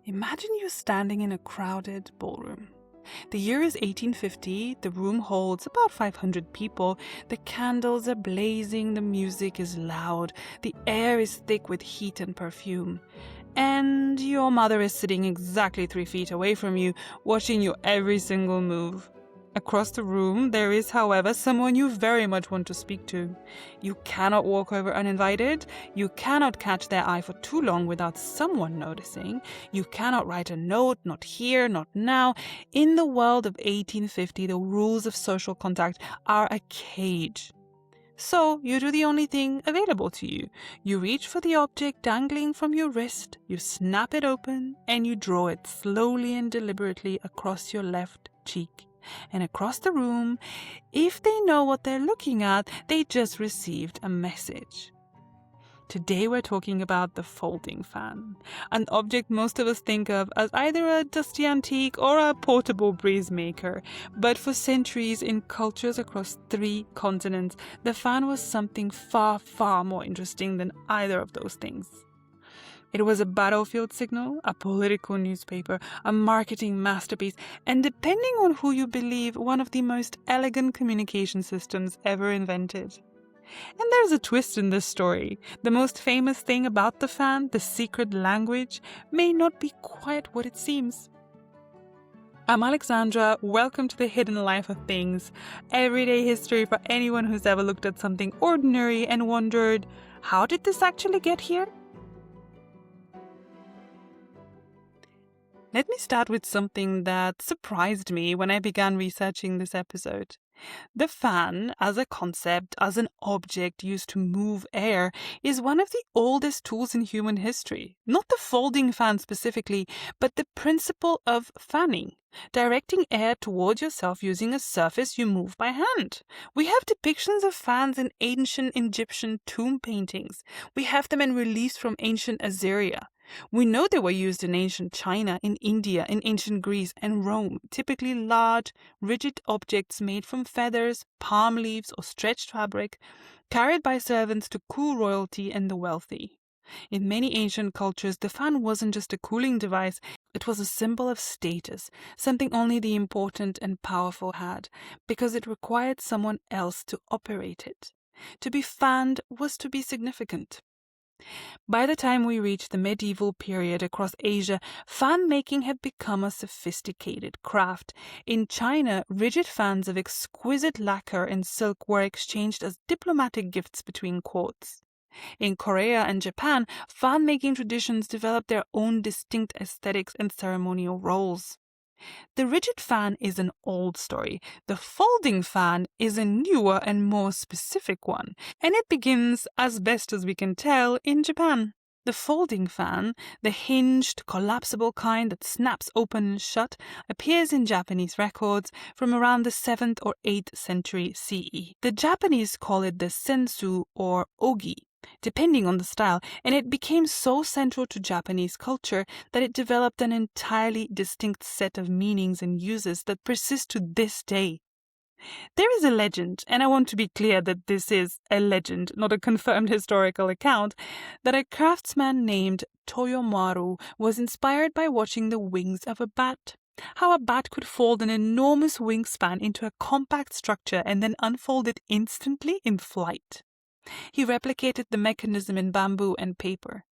Imagine you're standing in a crowded ballroom. The year is 1850, the room holds about 500 people, the candles are blazing, the music is loud, the air is thick with heat and perfume. And your mother is sitting exactly 3 feet away from you, watching your every single move. Across the room, there is, however, someone you very much want to speak to. You cannot walk over uninvited. You cannot catch their eye for too long without someone noticing. You cannot write a note, not here, not now. In the world of 1850, the rules of social contact are a cage. So you do the only thing available to you. You reach for the object dangling from your wrist, you snap it open, and you draw it slowly and deliberately across your left cheek. And across the room, if they know what they're looking at, they just received a message. Today we're talking about the folding fan, an object most of us think of as either a dusty antique or a portable breeze maker. But for centuries, in cultures across 3 continents, the fan was something far, far more interesting than either of those things. It was a battlefield signal, a political newspaper, a marketing masterpiece, and depending on who you believe, one of the most elegant communication systems ever invented. And there's a twist in this story. The most famous thing about the fan, the secret language, may not be quite what it seems. I'm Alexandra. Welcome to the Hidden Life of Things, everyday history for anyone who's ever looked at something ordinary and wondered, how did this actually get here? Let me start with something that surprised me when I began researching this episode. The fan, as a concept, as an object used to move air, is one of the oldest tools in human history. Not the folding fan specifically, but the principle of fanning, directing air towards yourself using a surface you move by hand. We have depictions of fans in ancient Egyptian tomb paintings. We have them in reliefs from ancient Assyria. We know they were used in ancient China, in India, in ancient Greece and Rome, typically large, rigid objects made from feathers, palm leaves or stretched fabric, carried by servants to cool royalty and the wealthy. In many ancient cultures, the fan wasn't just a cooling device, it was a symbol of status, something only the important and powerful had, because it required someone else to operate it. To be fanned was to be significant. By the time we reached the medieval period across Asia, fan making had become a sophisticated craft. In China, rigid fans of exquisite lacquer and silk were exchanged as diplomatic gifts between courts. In Korea and Japan, fan making traditions developed their own distinct aesthetics and ceremonial roles. The rigid fan is an old story. The folding fan is a newer and more specific one, and it begins, as best as we can tell, in Japan. The folding fan, the hinged, collapsible kind that snaps open and shut, appears in Japanese records from around the 7th or 8th century CE. The Japanese call it the sensu or ogi, depending on the style, and it became so central to Japanese culture that it developed an entirely distinct set of meanings and uses that persist to this day. There is a legend, and I want to be clear that this is a legend, not a confirmed historical account, that a craftsman named Toyomaru was inspired by watching the wings of a bat. How a bat could fold an enormous wingspan into a compact structure and then unfold it instantly in flight. He replicated the mechanism in bamboo and paper.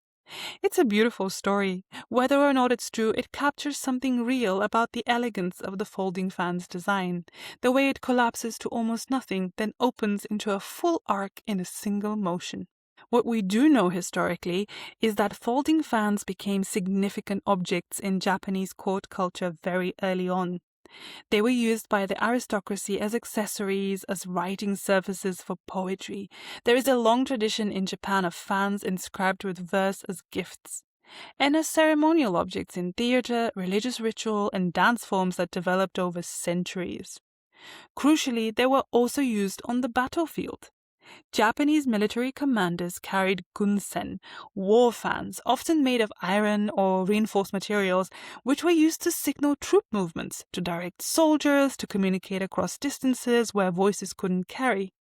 It's a beautiful story. Whether or not it's true, it captures something real about the elegance of the folding fan's design, the way it collapses to almost nothing, then opens into a full arc in a single motion. What we do know historically is that folding fans became significant objects in Japanese court culture very early on. They were used by the aristocracy as accessories, as writing surfaces for poetry. There is a long tradition in Japan of fans inscribed with verse as gifts, and as ceremonial objects in theater, religious ritual, and dance forms that developed over centuries. Crucially, they were also used on the battlefield. Japanese military commanders carried gunsen, war fans, often made of iron or reinforced materials, which were used to signal troop movements, to direct soldiers, to communicate across distances where voices couldn't carry.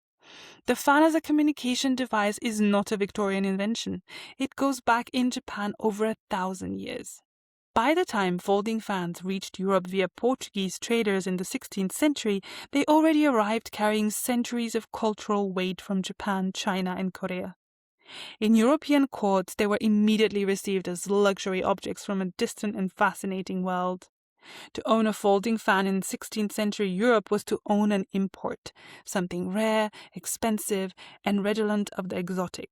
The fan as a communication device is not a Victorian invention. It goes back in Japan over 1,000 years. By the time folding fans reached Europe via Portuguese traders in the 16th century, they already arrived carrying centuries of cultural weight from Japan, China, and Korea. In European courts, they were immediately received as luxury objects from a distant and fascinating world. To own a folding fan in 16th century Europe was to own an import, something rare, expensive, and redolent of the exotic.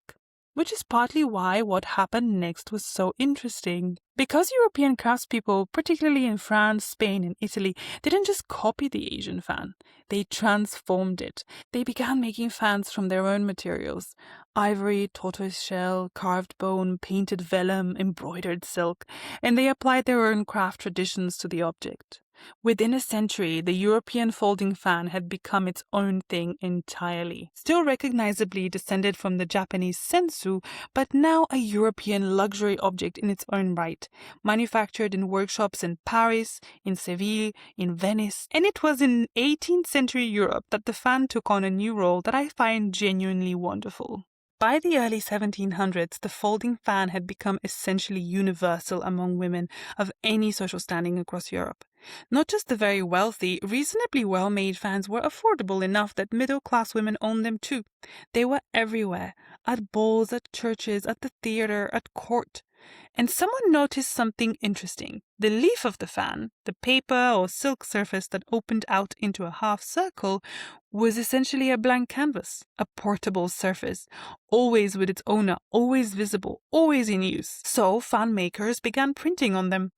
Which is partly why what happened next was so interesting. Because European craftspeople, particularly in France, Spain, and Italy, didn't just copy the Asian fan, they transformed it. They began making fans from their own materials: ivory, tortoiseshell, carved bone, painted vellum, embroidered silk, and they applied their own craft traditions to the object. Within a century, the European folding fan had become its own thing entirely. Still recognizably descended from the Japanese sensu, but now a European luxury object in its own right, manufactured in workshops in Paris, in Seville, in Venice. And it was in 18th century Europe that the fan took on a new role that I find genuinely wonderful. By the early 1700s, the folding fan had become essentially universal among women of any social standing across Europe. Not just the very wealthy, reasonably well-made fans were affordable enough that middle-class women owned them too. They were everywhere, at balls, at churches, at the theater, at court. And someone noticed something interesting. The leaf of the fan, the paper or silk surface that opened out into a half circle, was essentially a blank canvas, a portable surface, always with its owner, always visible, always in use. So fan makers began printing on them.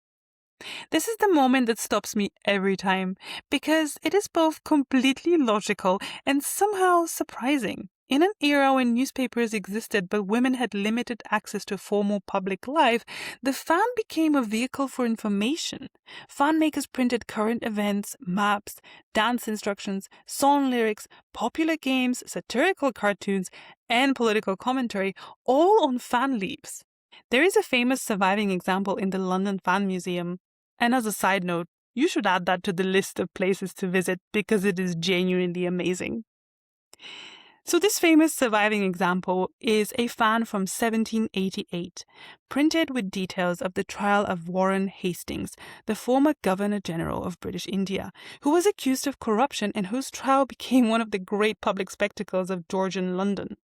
This is the moment that stops me every time, because it is both completely logical and somehow surprising. In an era when newspapers existed but women had limited access to formal public life, the fan became a vehicle for information. Fan makers printed current events, maps, dance instructions, song lyrics, popular games, satirical cartoons, and political commentary, all on fan leaves. There is a famous surviving example in the London Fan Museum. And as a side note, you should add that to the list of places to visit because it is genuinely amazing. So this famous surviving example is a fan from 1788, printed with details of the trial of Warren Hastings, the former Governor-General of British India, who was accused of corruption and whose trial became one of the great public spectacles of Georgian London.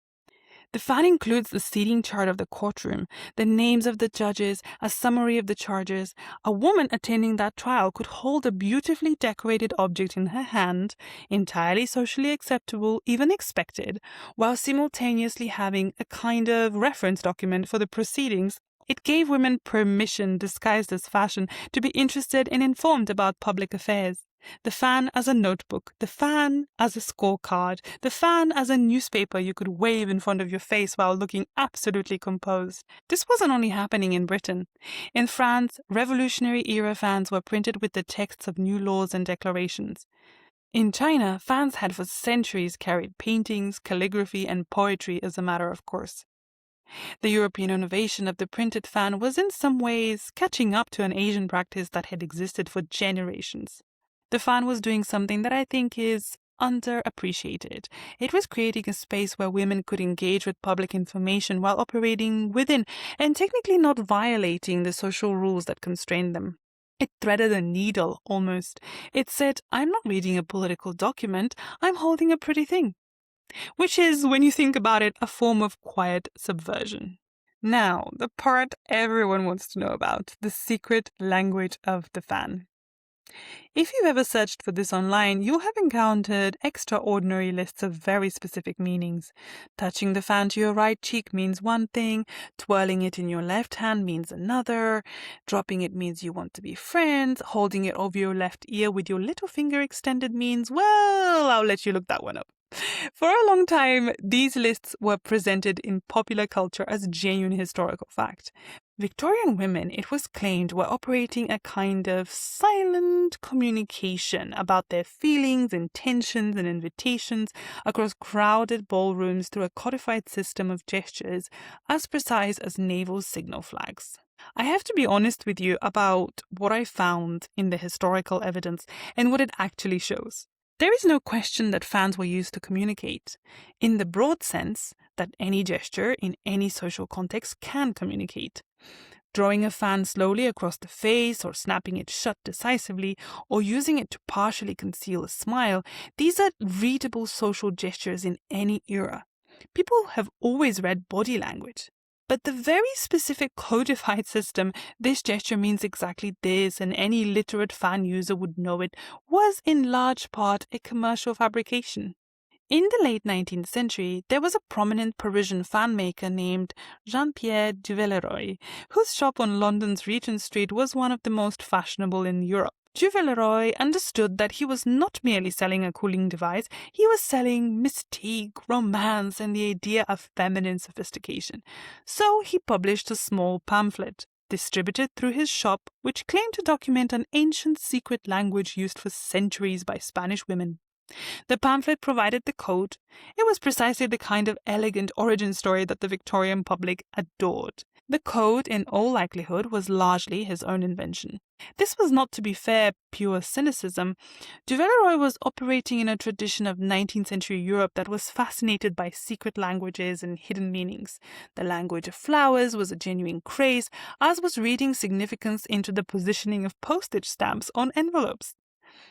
The fan includes the seating chart of the courtroom, the names of the judges, a summary of the charges. A woman attending that trial could hold a beautifully decorated object in her hand, entirely socially acceptable, even expected, while simultaneously having a kind of reference document for the proceedings. It gave women permission, disguised as fashion, to be interested and informed about public affairs. The fan as a notebook, the fan as a scorecard, the fan as a newspaper you could wave in front of your face while looking absolutely composed. This wasn't only happening in Britain. In France, Revolutionary-era fans were printed with the texts of new laws and declarations. In China, fans had for centuries carried paintings, calligraphy, and poetry as a matter of course. The European innovation of the printed fan was in some ways catching up to an Asian practice that had existed for generations. The fan was doing something that I think is underappreciated. It was creating a space where women could engage with public information while operating within and technically not violating the social rules that constrained them. It threaded a needle, almost. It said, I'm not reading a political document, I'm holding a pretty thing. Which is, when you think about it, a form of quiet subversion. Now, the part everyone wants to know about, the secret language of the fan. If you've ever searched for this online, you'll have encountered extraordinary lists of very specific meanings. Touching the fan to your right cheek means one thing, twirling it in your left hand means another, dropping it means you want to be friends, holding it over your left ear with your little finger extended means, well, I'll let you look that one up. For a long time, these lists were presented in popular culture as genuine historical fact. Victorian women, it was claimed, were operating a kind of silent communication about their feelings, intentions, and invitations across crowded ballrooms through a codified system of gestures as precise as naval signal flags. I have to be honest with you about what I found in the historical evidence and what it actually shows. There is no question that fans were used to communicate, in the broad sense that any gesture in any social context can communicate. Drawing a fan slowly across the face, or snapping it shut decisively, or using it to partially conceal a smile, these are readable social gestures in any era. People have always read body language. But the very specific codified system, this gesture means exactly this, and any literate fan user would know it, was in large part a commercial fabrication. In the late 19th century, there was a prominent Parisian fan maker named Jean-Pierre de Villeroy, whose shop on London's Regent Street was one of the most fashionable in Europe. De Villeroy understood that he was not merely selling a cooling device, he was selling mystique, romance, and the idea of feminine sophistication. So he published a small pamphlet, distributed through his shop, which claimed to document an ancient secret language used for centuries by Spanish women. The pamphlet provided the code. It was precisely the kind of elegant origin story that the Victorian public adored. The code, in all likelihood, was largely his own invention. This was not, to be fair, pure cynicism. De Villeroy was operating in a tradition of 19th century Europe that was fascinated by secret languages and hidden meanings. The language of flowers was a genuine craze, as was reading significance into the positioning of postage stamps on envelopes.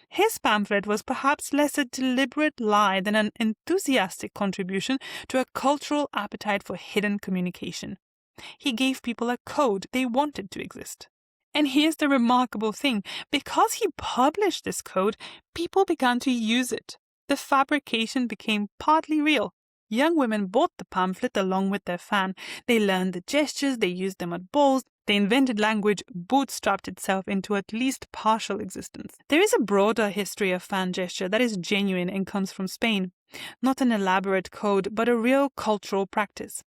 His pamphlet was perhaps less a deliberate lie than an enthusiastic contribution to a cultural appetite for hidden communication. He gave people a code they wanted to exist. And here's the remarkable thing. Because he published this code, people began to use it. The fabrication became partly real. Young women bought the pamphlet along with their fan. They learned the gestures, they used them at balls. The invented language bootstrapped itself into at least partial existence. There is a broader history of fan gesture that is genuine and comes from Spain. Not an elaborate code, but a real cultural practice.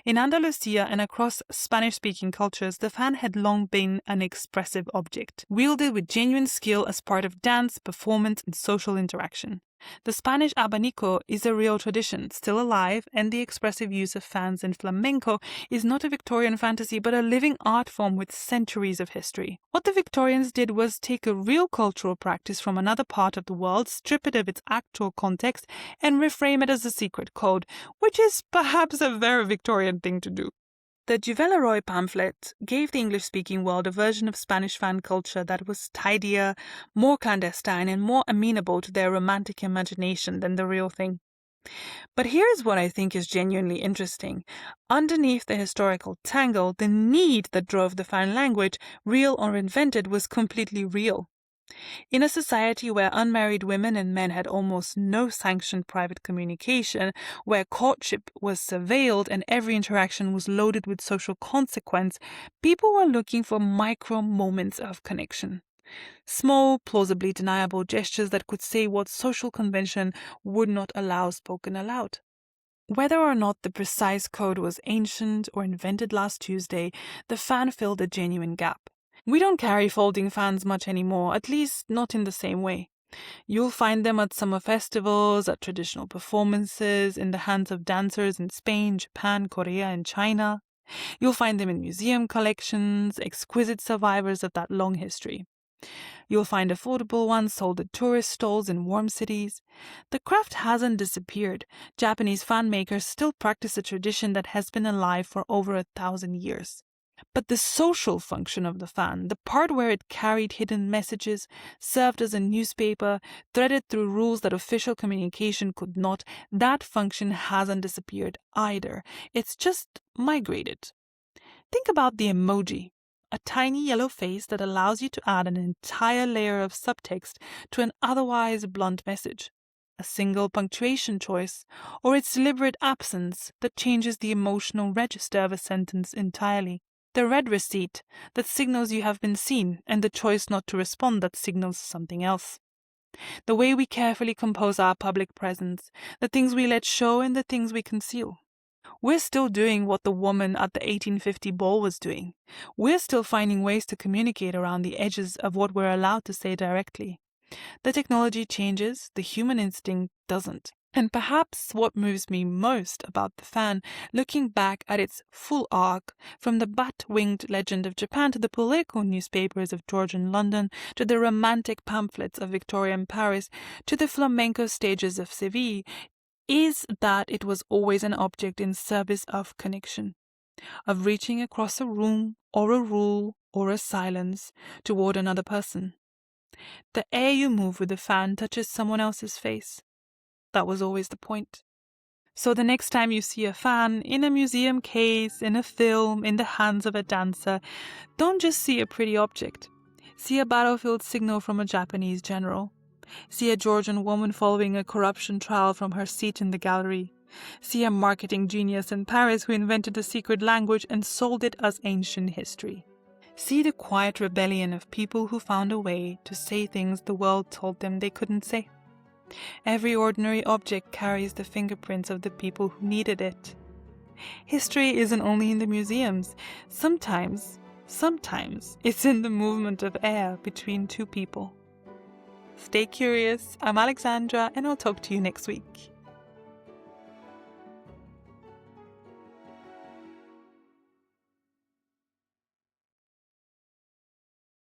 In Andalusia and across Spanish-speaking cultures, the fan had long been an expressive object, wielded with genuine skill as part of dance, performance, and social interaction. The Spanish abanico is a real tradition, still alive, and the expressive use of fans in flamenco is not a Victorian fantasy but a living art form with centuries of history. What the Victorians did was take a real cultural practice from another part of the world, strip it of its actual context, and reframe it as a secret code, which is perhaps a very Victorian thing to do. The de Villeroy pamphlet gave the English-speaking world a version of Spanish fan culture that was tidier, more clandestine, and more amenable to their romantic imagination than the real thing. But here is what I think is genuinely interesting. Underneath the historical tangle, the need that drove the fan language, real or invented, was completely real. In a society where unmarried women and men had almost no sanctioned private communication, where courtship was surveilled and every interaction was loaded with social consequence, people were looking for micro moments of connection. Small, plausibly deniable gestures that could say what social convention would not allow spoken aloud. Whether or not the precise code was ancient or invented last Tuesday, the fan filled a genuine gap. We don't carry folding fans much anymore, at least not in the same way. You'll find them at summer festivals, at traditional performances, in the hands of dancers in Spain, Japan, Korea, and China. You'll find them in museum collections, exquisite survivors of that long history. You'll find affordable ones sold at tourist stalls in warm cities. The craft hasn't disappeared. Japanese fan makers still practice a tradition that has been alive for over 1,000 years. But the social function of the fan, the part where it carried hidden messages, served as a newspaper, threaded through rules that official communication could not, that function hasn't disappeared either. It's just migrated. Think about the emoji, a tiny yellow face that allows you to add an entire layer of subtext to an otherwise blunt message. A single punctuation choice, or its deliberate absence that changes the emotional register of a sentence entirely. The red receipt that signals you have been seen, and the choice not to respond that signals something else. The way we carefully compose our public presence, the things we let show and the things we conceal. We're still doing what the woman at the 1850 ball was doing. We're still finding ways to communicate around the edges of what we're allowed to say directly. The technology changes, the human instinct doesn't. And perhaps what moves me most about the fan, looking back at its full arc, from the bat-winged legend of Japan to the political newspapers of Georgian London, to the romantic pamphlets of Victorian Paris, to the flamenco stages of Seville, is that it was always an object in service of connection. of reaching across a room or a rule or a silence toward another person. The air you move with the fan touches someone else's face. That was always the point. So the next time you see a fan in a museum case, in a film, in the hands of a dancer, don't just see a pretty object. See a battlefield signal from a Japanese general. See a Georgian woman following a corruption trial from her seat in the gallery. See a marketing genius in Paris who invented a secret language and sold it as ancient history. See the quiet rebellion of people who found a way to say things the world told them they couldn't say. Every ordinary object carries the fingerprints of the people who needed it. History isn't only in the museums. Sometimes it's in the movement of air between two people. Stay curious. I'm Alexandra, and I'll talk to you next week.